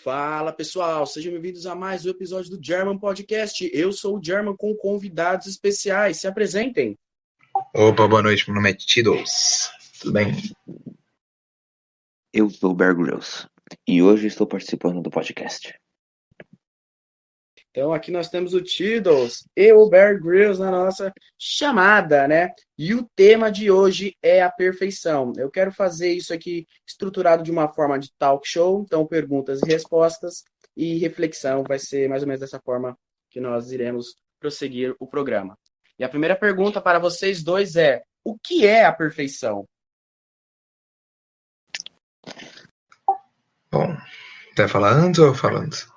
Fala pessoal, sejam bem-vindos a mais um episódio do German Podcast. Eu sou o German com convidados especiais. Se apresentem. Opa, boa noite, meu nome é Tiddles. Tudo bem? Eu sou o Bear Grylls e hoje estou participando do podcast. Então aqui nós temos o Tiddles e o Bear Grylls na nossa chamada, né? E o tema de hoje é a perfeição. Eu quero fazer isso aqui estruturado de uma forma de talk show, então perguntas e respostas e reflexão vai ser mais ou menos dessa forma que nós iremos prosseguir o programa. E a primeira pergunta para vocês dois é: o que é a perfeição? Bom, vai falar antes ou eu falo antes?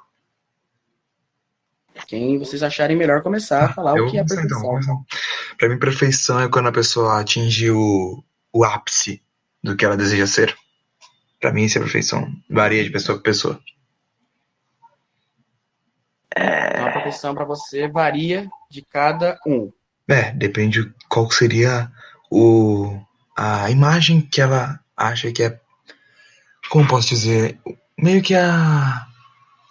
Quem vocês acharem melhor começar a falar o Eu vou que é a começar então, vou perfeição. começar. Pra mim, perfeição é quando a pessoa atinge o ápice do que ela deseja ser. Pra mim, isso é perfeição. Varia de pessoa pra pessoa. Então a perfeição para você varia de cada um. Depende qual seria a imagem que ela acha que é, como posso dizer, meio que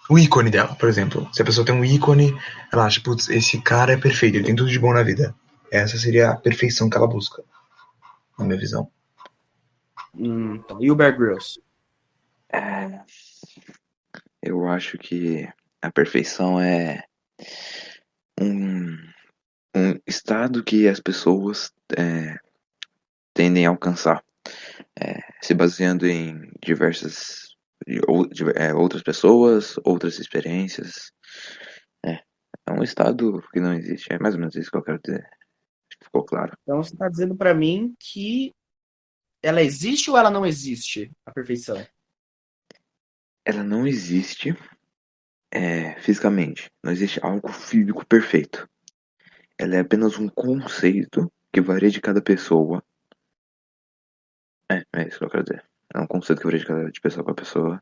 o ícone dela, por exemplo. Se a pessoa tem um ícone, ela acha, putz, esse cara é perfeito, ele tem tudo de bom na vida. Essa seria a perfeição que ela busca, na minha visão. Então, e o Bear Grylls? Eu acho que a perfeição é um, um estado que as pessoas tendem a alcançar, se baseando em outras pessoas, outras experiências. É um estado que não existe. É mais ou menos isso que eu quero dizer. Acho que ficou claro. Então você está dizendo para mim que ela existe ou ela não existe, a perfeição? Ela não existe fisicamente. Não existe algo físico perfeito. Ela é apenas um conceito que varia de cada pessoa. É isso que eu quero dizer. É um conceito que varia de pessoa para pessoa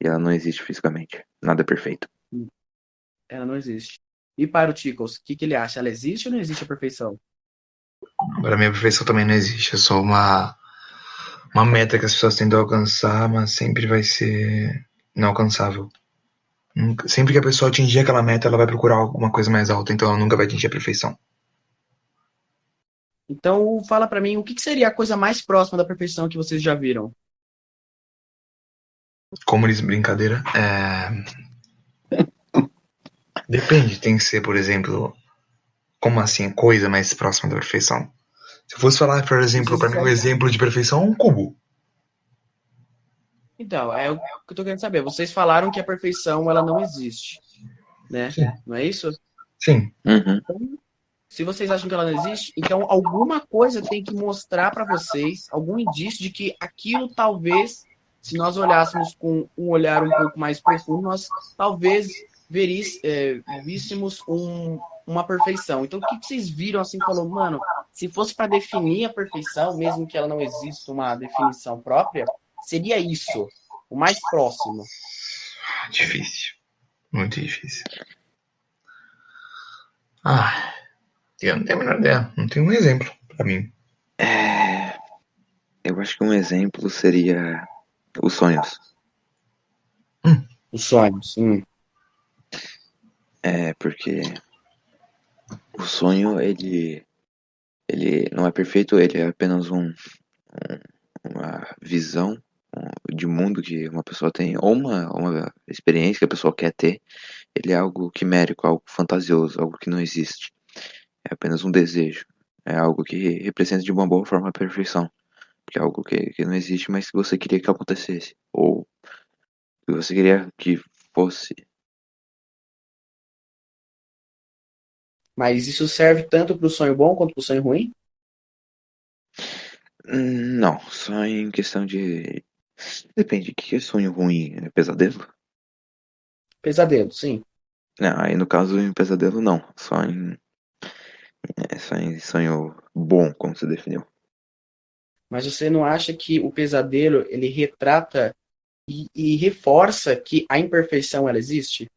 e ela não existe fisicamente. Nada é perfeito. Ela não existe. E para o Tickles, o que ele acha? Ela existe ou não existe a perfeição? Para mim, a perfeição também não existe. É só uma meta que as pessoas tentam alcançar, mas sempre vai ser inalcançável. Sempre que a pessoa atingir aquela meta, ela vai procurar alguma coisa mais alta, então ela nunca vai atingir a perfeição. Então fala para mim, o que seria a coisa mais próxima da perfeição que vocês já viram? Como eles brincadeira, depende, tem que ser, por exemplo, como assim, coisa mais próxima da perfeição? Se eu fosse falar, por exemplo, Vocês para mim, um disseram... exemplo de perfeição é um cubo. Então, é o que eu tô querendo saber. Vocês falaram que a perfeição ela não existe, né? Sim. Não é isso? Sim. Uhum. Se vocês acham que ela não existe, então alguma coisa tem que mostrar para vocês, algum indício de que aquilo talvez, se nós olhássemos com um olhar um pouco mais profundo, nós talvez víssemos uma perfeição. Então, o que vocês viram assim, falou, mano, se fosse para definir a perfeição, mesmo que ela não exista uma definição própria, seria isso, o mais próximo. Difícil. Muito difícil. Eu não tenho a menor ideia. Não tenho um exemplo pra mim. Eu acho que um exemplo seria os sonhos. Os sonhos. Porque o sonho, ele não é perfeito, ele é apenas uma visão de mundo que uma pessoa tem, ou uma experiência que a pessoa quer ter. Ele é algo quimérico, algo fantasioso, algo que não existe. É apenas um desejo. É algo que representa de uma boa forma a perfeição. Que é algo que não existe, mas que você queria que acontecesse. Ou que você queria que fosse. Mas isso serve tanto para o sonho bom quanto para o sonho ruim? Não, só em questão de. Depende, o que é sonho ruim? É pesadelo? Pesadelo, sim. Não, aí no caso em pesadelo não. Só em sonho bom, como você definiu. Mas você não acha que o pesadelo ele retrata e reforça que a imperfeição ela existe?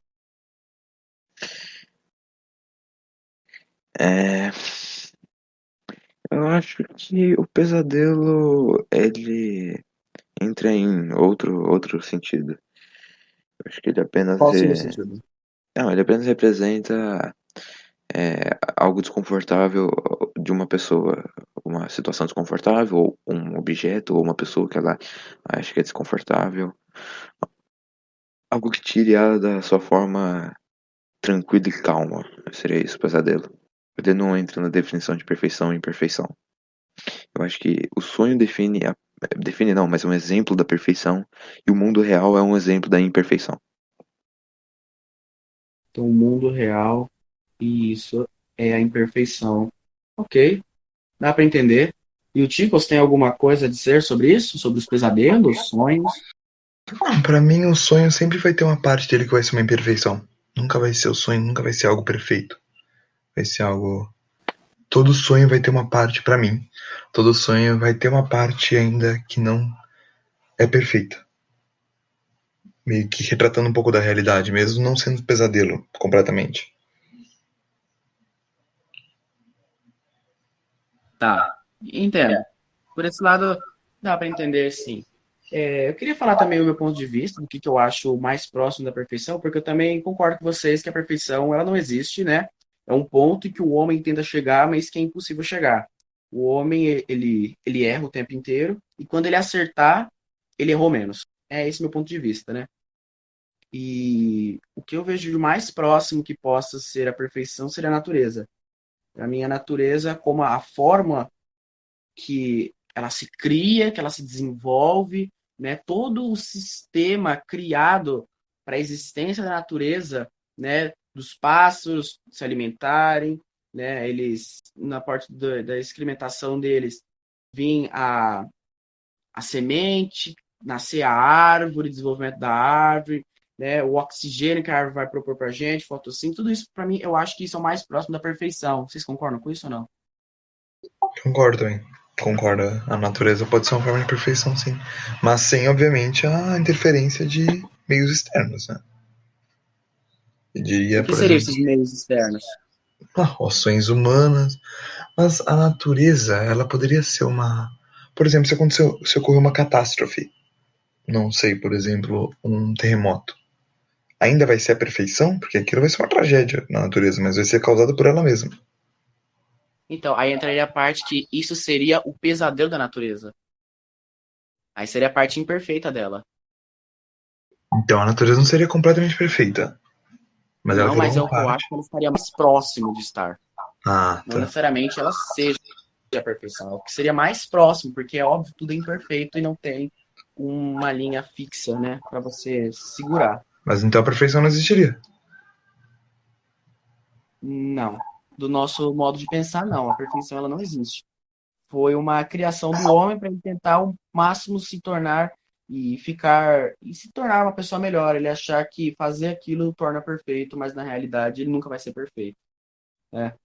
É, eu acho que o pesadelo ele entra em outro sentido. Eu acho que ele apenas. Qual seria o sentido? Não, ele apenas representa algo desconfortável de uma pessoa, uma situação desconfortável, ou um objeto, ou uma pessoa que ela acha que é desconfortável. Algo que tire ela da sua forma tranquila e calma. Seria isso, pesadelo. Ele não entra na definição de perfeição e imperfeição. Eu acho que o sonho define não, mas é um exemplo da perfeição, e o mundo real é um exemplo da imperfeição. Então, o mundo real e isso é a imperfeição. Ok, dá para entender. E o Ticos tem alguma coisa a dizer sobre isso? Sobre os pesadelos, sonhos? Pra mim, o sonho sempre vai ter uma parte dele que vai ser uma imperfeição. Nunca vai ser o sonho, nunca vai ser algo perfeito. Vai ser algo. Todo sonho vai ter uma parte, pra mim. Todo sonho vai ter uma parte ainda que não é perfeita. Meio que retratando um pouco da realidade, mesmo não sendo pesadelo completamente. Tá, entendo. Por esse lado, dá para entender, sim. Eu queria falar também o meu ponto de vista, do que eu acho mais próximo da perfeição, porque eu também concordo com vocês que a perfeição ela não existe, né? É um ponto em que o homem tenta chegar, mas que é impossível chegar. O homem, ele erra o tempo inteiro, e quando ele acertar, ele errou menos. É esse meu ponto de vista, né? E o que eu vejo de mais próximo que possa ser a perfeição seria a natureza. Para mim, a natureza, como a forma que ela se cria, que ela se desenvolve, né? Todo o sistema criado para a existência da natureza, né? Dos pássaros se alimentarem, né? Eles, na parte da excrementação deles, vem a semente, nascer a árvore, desenvolvimento da árvore, né? O oxigênio que a árvore vai propor para a gente, fotossíntese, tudo isso, para mim, eu acho que isso é o mais próximo da perfeição. Vocês concordam com isso ou não? Concordo também. Concordo. A natureza pode ser uma forma de perfeição, sim. Mas sem, obviamente, a interferência de meios externos, né? Eu O diria, que por seriam exemplo, esses meios externos? ações humanas. Mas a natureza, ela poderia ser uma. Por exemplo, se ocorrer uma catástrofe, não sei, por exemplo, um terremoto. Ainda vai ser a perfeição? Porque aquilo vai ser uma tragédia na natureza, mas vai ser causada por ela mesma. Então, aí entraria a parte que isso seria o pesadelo da natureza. Aí seria a parte imperfeita dela. Então a natureza não seria completamente perfeita, mas ela Não, teria mas é uma o que eu parte. acho que ela estaria mais próximo de estar. Ah, Não tá. necessariamente ela seja a perfeição. É o que seria mais próximo, porque é óbvio, tudo é imperfeito e não tem uma linha fixa, né, para você segurar. Mas então a perfeição não existiria. Não. Do nosso modo de pensar, não. A perfeição ela não existe. Foi uma criação do homem para ele tentar ao máximo se tornar e se tornar uma pessoa melhor. Ele achar que fazer aquilo o torna perfeito, mas na realidade ele nunca vai ser perfeito, né?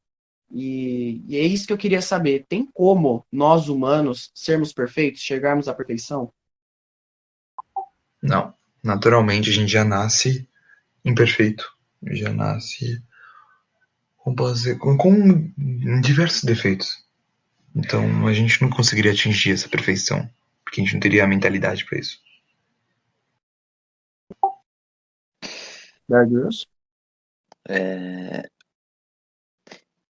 E é isso que eu queria saber. Tem como nós humanos sermos perfeitos, chegarmos à perfeição? Não. Naturalmente a gente já nasce imperfeito. Já nasce, como posso dizer, com diversos defeitos. Então a gente não conseguiria atingir essa perfeição, porque a gente não teria a mentalidade para isso. Deus. É,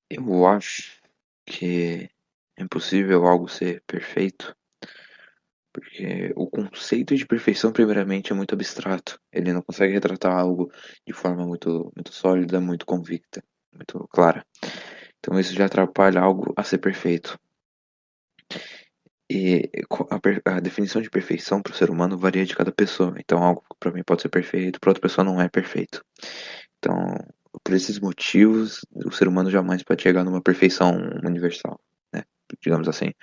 eu acho que é impossível algo ser perfeito, porque o conceito de perfeição, primeiramente, é muito abstrato. Ele não consegue retratar algo de forma muito sólida, muito convicta, muito clara. Então isso já atrapalha algo a ser perfeito. E a definição de perfeição para o ser humano varia de cada pessoa. Então, algo para mim pode ser perfeito, para outra pessoa não é perfeito. Então, por esses motivos, o ser humano jamais pode chegar numa perfeição universal, né? Digamos assim,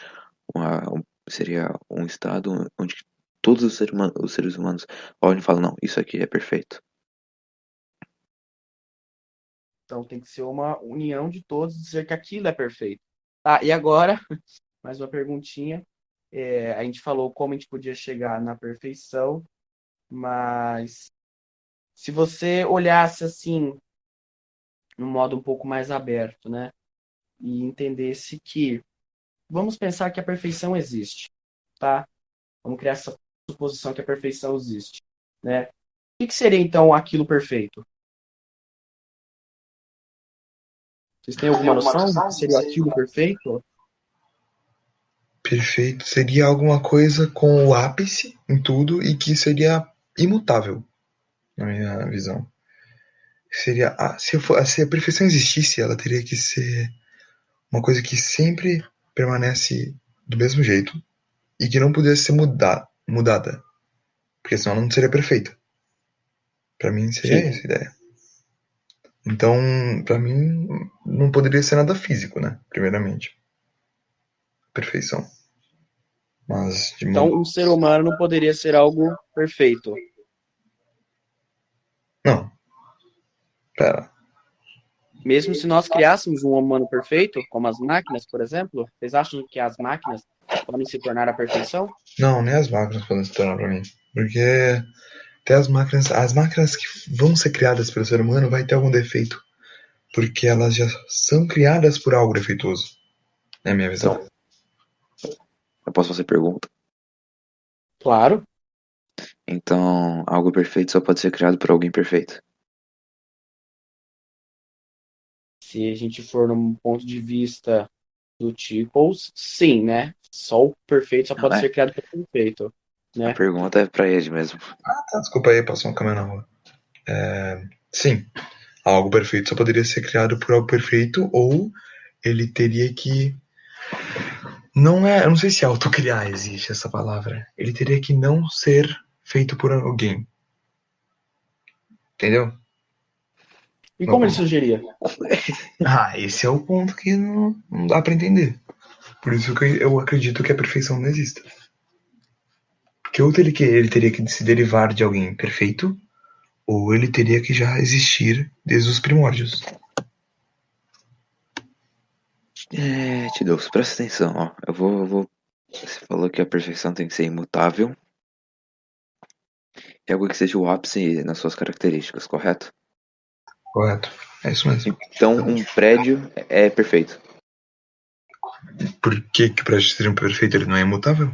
seria um estado onde todos os seres humanos olham e falam, não, isso aqui é perfeito. Então tem que ser uma união de todos e dizer que aquilo é perfeito. Tá, e agora, mais uma perguntinha. A gente falou como a gente podia chegar na perfeição, mas se você olhasse assim, num modo um pouco mais aberto, né? E entendesse que, vamos pensar que a perfeição existe, tá? Vamos criar essa suposição que a perfeição existe, né? que seria então aquilo perfeito? Vocês têm alguma noção do que seria aquilo perfeito? Perfeito. Seria alguma coisa com o ápice em tudo e que seria imutável, na minha visão. Seria, se a perfeição existisse, ela teria que ser uma coisa que sempre permanece do mesmo jeito e que não pudesse ser mudada, porque senão ela não seria perfeita. Pra mim seria Sim. essa a ideia. Então, pra mim, não poderia ser nada físico, né? Primeiramente. Perfeição. Mas de Então, um ser humano não poderia ser algo perfeito. Não, pera. Mesmo se nós criássemos um humano perfeito, como as máquinas, por exemplo, vocês acham que as máquinas podem se tornar a perfeição? Não, nem as máquinas podem se tornar pra mim. Porque até as máquinas que vão ser criadas pelo ser humano vai ter algum defeito. Porque elas já são criadas por algo defeituoso. É a minha visão. Eu posso fazer pergunta? Claro. Então, algo perfeito só pode ser criado por alguém perfeito. Se a gente for num ponto de vista do Tickles, sim, né? Só o perfeito só Não pode é? ser criado pelo perfeito, A né? pergunta é pra ele mesmo. Tá, desculpa aí, passou um caminhão na rua. Sim, algo perfeito só poderia ser criado por algo perfeito ou ele teria que. Não é. Eu não sei se autocriar existe essa palavra. Ele teria que não ser feito por alguém. Entendeu? E como ele sugeria? Esse é o ponto que não dá pra entender. Por isso que eu acredito que a perfeição não exista. Porque ou ele teria que se derivar de alguém perfeito, ou ele teria que já existir desde os primórdios. Tidous, presta atenção, ó. Você falou que a perfeição tem que ser imutável. É algo que seja o ápice nas suas características, correto? Correto. É isso mesmo. Então, um prédio é perfeito. Por que que pra ser um perfeito ele não é imutável?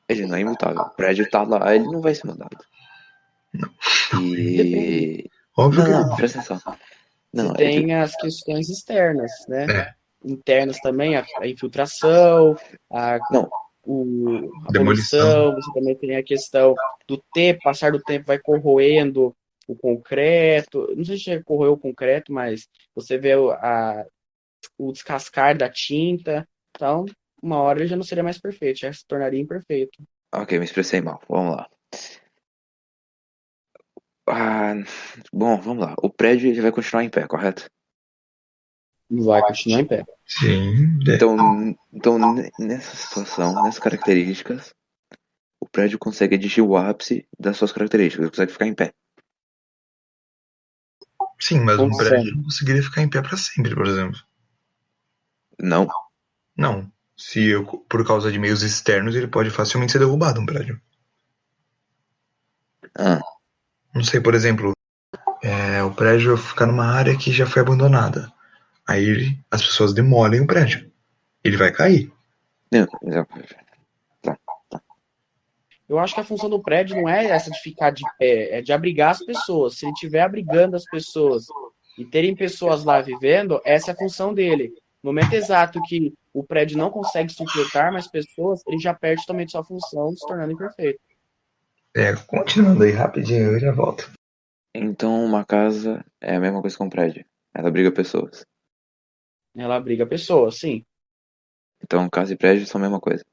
Ele não é imutável. O prédio tá lá, ele não vai ser mudado. Depende. E. Óbvio que Não, não. presta atenção. Você Não, tem as questões externas, né? É. Internas também, a infiltração, não, a Demolição. poluição, você também tem a questão do tempo, passar do tempo vai corroendo o concreto. Não sei se chega a corroer o concreto, mas você vê o descascar da tinta. Então, uma hora ele já não seria mais perfeito, já se tornaria imperfeito. ok, me expressei mal. Vamos lá. Ah, bom, vamos lá. O prédio ele vai continuar em pé, correto? Vai continuar em pé. Sim. Então, nessa situação, nessas características, o prédio consegue atingir o ápice das suas características, ele consegue ficar em pé. Sim, mas um prédio Consegue. não conseguiria ficar em pé pra sempre, por exemplo. Não. Não. Por causa de meios externos, ele pode facilmente ser derrubado, um prédio. Ah, Não sei, por exemplo, o prédio ficar numa área que já foi abandonada. Aí as pessoas demolem o prédio. Ele vai cair. não, Eu acho que a função do prédio não é essa de ficar de pé, é de abrigar as pessoas. Se ele estiver abrigando as pessoas e terem pessoas lá vivendo, essa é a função dele. No momento exato que o prédio não consegue suportar mais pessoas, ele já perde totalmente sua função, se tornando imperfeito. Continuando aí rapidinho, eu já volto. Então uma casa é a mesma coisa que um prédio. Ela abriga pessoas. Ela abriga pessoas, sim. Então casa e prédio são a mesma coisa.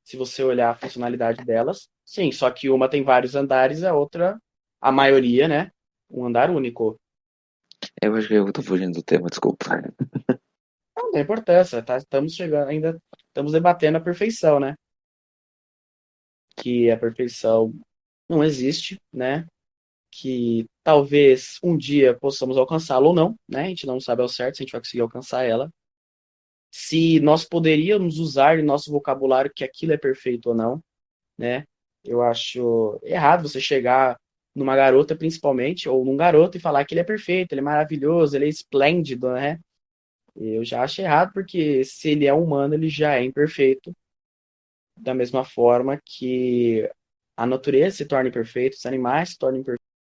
Se você olhar a funcionalidade delas, sim. Só que uma tem vários andares, a outra, a maioria, né? Um andar único. Eu acho que eu tô fugindo do tema, desculpa. Não tem importância, tá? Estamos chegando, ainda estamos debatendo a perfeição, né? Que a perfeição não existe, né? Que talvez um dia possamos alcançá-la ou não, né? A gente não sabe ao certo se a gente vai conseguir alcançar ela. Se nós poderíamos usar em nosso vocabulário que aquilo é perfeito ou não, né? Eu acho errado você chegar numa garota, principalmente, ou num garoto e falar que ele é perfeito, ele é maravilhoso, ele é esplêndido, né? Eu já acho errado, porque se ele é humano, ele já é imperfeito. Da mesma forma que a natureza se torne perfeita, os animais se tornem perfeitos.